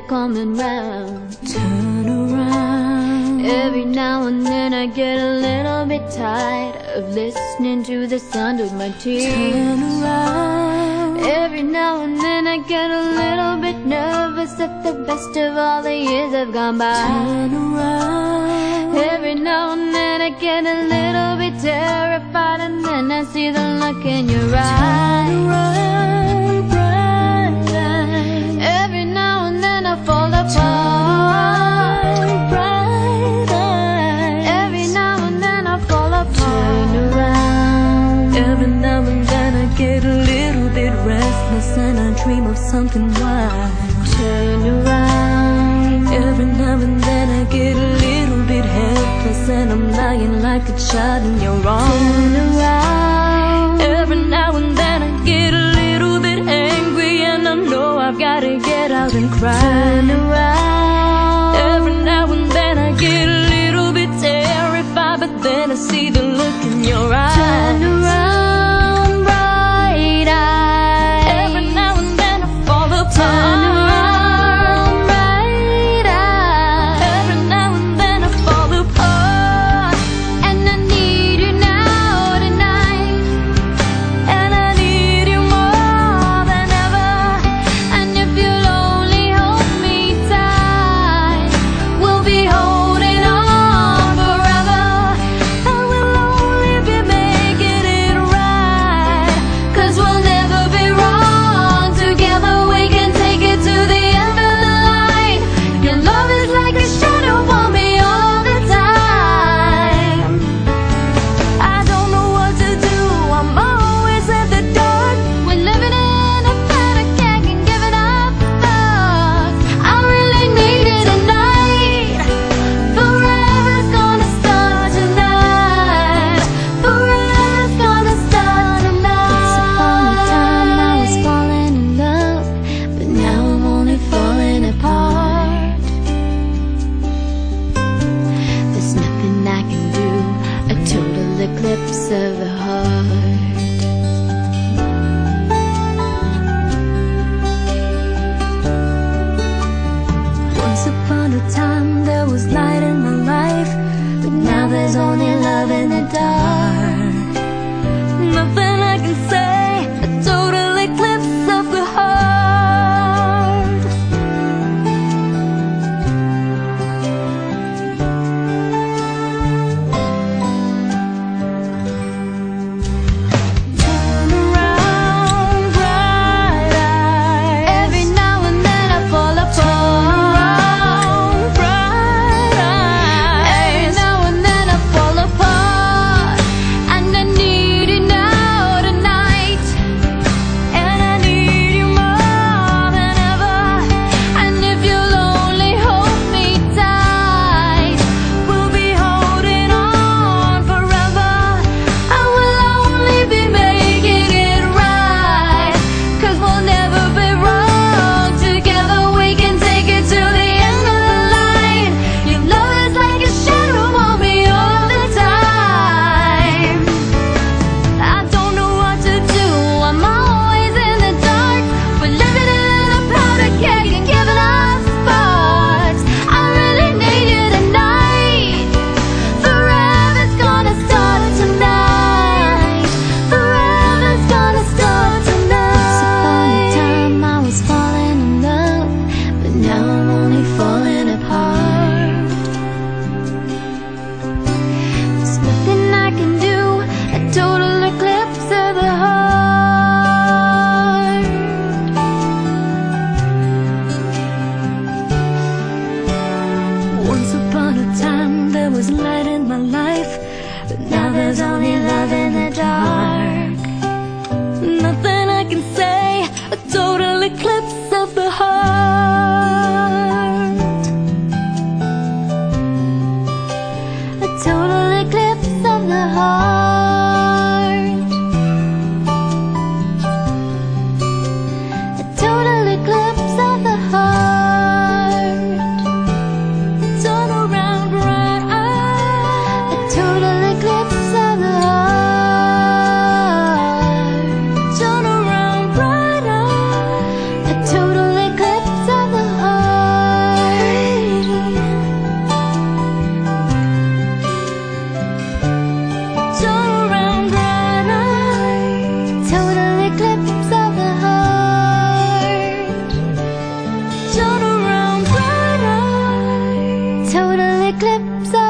coming round. Turn around. Every now and then I get a little bit tired of listening to the sound of my tears. Turn around. Every now and then I get a little bit nervous that the best of all the years have gone by. Turn around. Every now and then I get a little bit terrified, and then I see the look in your eyes. Turn around, bright eyes. Every now and then I fall apart. Bright eyes. Every now and then I fall apart. Turn around. Every now and then I get a little bit restless and I dream of something wild. Turn around. Every now and then I get a little bit helpless and I'm lying like a child in your arms. Turn around. Every now and then I get a little bit angry and I know I've gotta get out and cry. Turn around. Every now and then I get a little bit terrified, but then I see the look in your eyes. Turn around, bright eyes. Every now and then I fall apart. Turn around, bright eyes. Every now and then I fall apart. And I need you now tonight. And I need you more than ever. And if you'll only hold me tight, we'll be holding on forever. I will only be making it right. 'Cause we'll never be wrong. Together we can take it to the end of the line. Your love is like a shadow on me all the time. I don't know what to do, I'm always in the dark. We're living in a panic, can't give it up fast. I really need you tonight. Forever's gonna start tonight. Forever's gonna start tonight. Once upon a time I was falling in love, but now I'm only falling apart. There's nothing I can do, a total eclipse of the heart. Once upon a time there was light in my life, but now there's only love in the dark. Nothing I can say, a total eclipse of the heart. Turn around, bright eyes. Every now and then I fall apart. Bright eyes. Every now and then I fall apart. And I need you now tonight. And I need you more than ever. And if you'll only hold me tight, We'll be holding on forever. I will only be making it right. 'Cause we'll never be wrong. Together we can take it to the end of the line. Your love is like a shadow on me all the time. I don't know what to do, I'm always in the dark. We're living in a powder keg and giving us sparks. I really need you tonight. Forever's gonna start tonight. Forever's gonna start tonight. Once upon a time I was falling in love, but now I'm only falling apart. There's nothing I can do, a total eclipse of the heart. Once upon a time there was light in my life, but now there's only love in the dark. Nothing I can say, a total eclipse of the heart. A total eclipse of the heart. A total eclipse of the heart. Turn around, bright eyes. A total eclipse of the heart. Turn around, bright eyes. A total eclipse of the heart. total eclipse